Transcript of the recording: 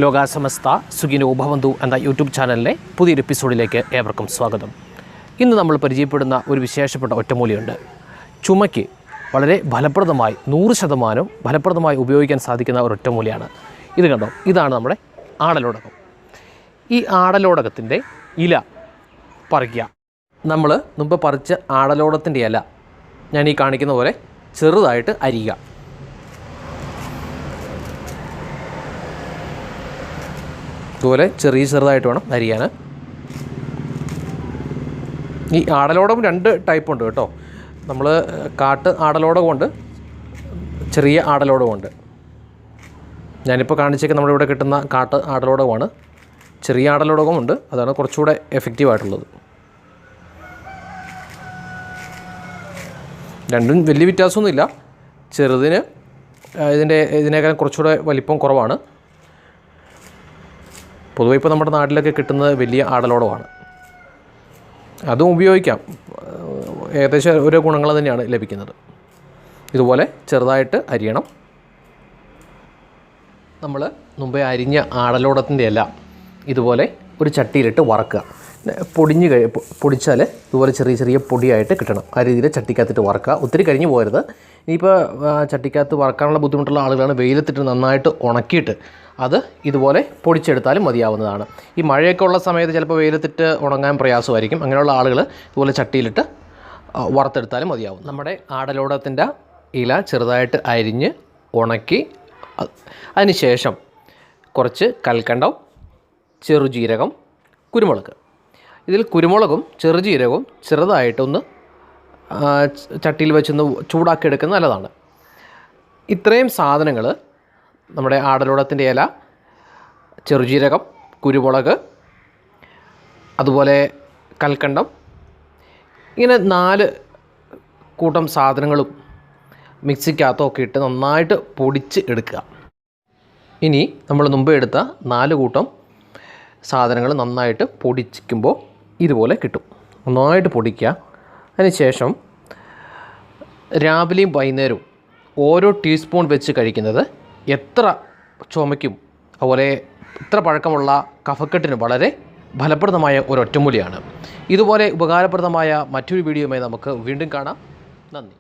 ലോകാസമസ്ത സുഖിനോ ഭവന്തു എന്ന യൂട്യൂബ് ചാനലിലെ പുതിയൊരു എപ്പിസോഡിലേക്ക് ഏവർക്കും സ്വാഗതം. ഇന്ന് നമ്മൾ പരിചയപ്പെടുന്ന ഒരു വിശേഷപ്പെട്ട ഒറ്റമൂലിയുണ്ട്. ചുമയ്ക്ക് വളരെ ഫലപ്രദമായി 100% ഫലപ്രദമായി ഉപയോഗിക്കാൻ സാധിക്കുന്ന ഒരു ഒറ്റമൂലിയാണ്. ഇത് കണ്ടോ, ഇതാണ് നമ്മുടെ ആടലോടകം. ഈ ആടലോടകത്തിൻ്റെ ഇല പറിക്കുക. നമ്മൾ മുമ്പ് പറിച്ച ആടലോടത്തിൻ്റെ ഇല ഞാൻ ഈ കാണിക്കുന്ന പോലെ ചെറുതായിട്ട് അരിയുക. ഇതുപോലെ ചെറുതായിട്ട് വേണം അരിയാൻ. ഈ ആടലോടകം 2 ടൈപ്പ് ഉണ്ട് കേട്ടോ. നമ്മൾ കാട്ട് ആടലോടകമുണ്ട്, ചെറിയ ആടലോടകമുണ്ട്. ഞാനിപ്പോൾ കാണിച്ചേക്ക് നമ്മുടെ ഇവിടെ കിട്ടുന്ന കാട്ട് ആടലോടകമാണ്. ചെറിയ ആടലോടകമുണ്ട്, അതാണ് കുറച്ചുകൂടെ എഫക്റ്റീവായിട്ടുള്ളത്. രണ്ടും വലിയ വ്യത്യാസമൊന്നുമില്ല. ചെറുതിന് ഇതിനേക്കാൾ കുറച്ചുകൂടെ വലിപ്പം കുറവാണ്. പൊതുവെ ഇപ്പോൾ നമ്മുടെ നാട്ടിലൊക്കെ കിട്ടുന്നത് വലിയ ആടലോടകമാണ്. അതും ഉപയോഗിക്കാം, ഏകദേശം ഓരോ ഗുണങ്ങൾ തന്നെയാണ് ലഭിക്കുന്നത്. ഇതുപോലെ ചെറുതായിട്ട് അരിയണം. നമ്മൾ മുമ്പേ അരിഞ്ഞ ആടലോടത്തിൻ്റെ ഇല ഇതുപോലെ ഒരു ചട്ടിയിലിട്ട് വറക്കുക. പൊടിച്ചാൽ ഇതുപോലെ ചെറിയ പൊടിയായിട്ട് കിട്ടണം. ആ രീതിയിൽ ചട്ടിക്കകത്തിട്ട് വറക്കുക. ഒത്തിരി കരിഞ്ഞു പോകരുത്. ഇനിയിപ്പോൾ ചട്ടിക്കകത്ത് വറക്കാനുള്ള ബുദ്ധിമുട്ടുള്ള ആളുകളാണ് വെയിലത്തിട്ട് നന്നായിട്ട് ഉണക്കിയിട്ട് അത് ഇതുപോലെ പൊടിച്ചെടുത്താലും മതിയാവുന്നതാണ്. ഈ മഴയൊക്കെ ഉള്ള സമയത്ത് ചിലപ്പോൾ വെയിലത്തിട്ട് ഉണങ്ങാൻ പ്രയാസമായിരിക്കും. അങ്ങനെയുള്ള ആളുകൾ ഇതുപോലെ ചട്ടിയിലിട്ട് വറുത്തെടുത്താലും മതിയാവും. നമ്മുടെ ആടലോടകത്തിൻ്റെ ഇല ചെറുതായിട്ട് അരിഞ്ഞ് ഉണക്കി അതിന് ശേഷം കുറച്ച് കൽക്കണ്ടം, ചെറുജീരകം, കുരുമുളക്. ഇതിൽ കുരുമുളകും ചെറുജീരകവും ചെറുതായിട്ടൊന്ന് ചട്ടിയിൽ വെച്ചൊന്ന് ചൂടാക്കി എടുക്കുന്നത് നല്ലതാണ്. ഇത്രയും സാധനങ്ങൾ നമ്മുടെ ആടലോടത്തിൻ്റെ ഇല, ചെറുജീരകം, കുരുമുളക്, അതുപോലെ കൽക്കണ്ടം, ഇങ്ങനെ 4 കൂട്ടം സാധനങ്ങളും മിക്സിക്കകത്തൊക്കെ ഇട്ട് നന്നായിട്ട് പൊടിച്ച് എടുക്കുക. ഇനി നമ്മൾ മുമ്പ് എടുത്ത 4 കൂട്ടം സാധനങ്ങൾ നന്നായിട്ട് പൊടിക്കുമ്പോൾ ഇതുപോലെ കിട്ടും. നന്നായിട്ട് പൊടിക്കുക. അതിനുശേഷം രാവിലെയും വൈകുന്നേരവും ഓരോ ടീസ്പൂൺ വെച്ച് കഴിക്കുന്നത് എത്ര ചുമയ്ക്കും അതുപോലെ ഇത്ര പഴക്കമുള്ള കഫക്കെട്ടിന് വളരെ ഫലപ്രദമായ ഒരു ഒറ്റമൂലിയാണ്. ഇതുപോലെ ഉപകാരപ്രദമായ മറ്റൊരു വീഡിയോയുമായി നമുക്ക് വീണ്ടും കാണാം. നന്ദി.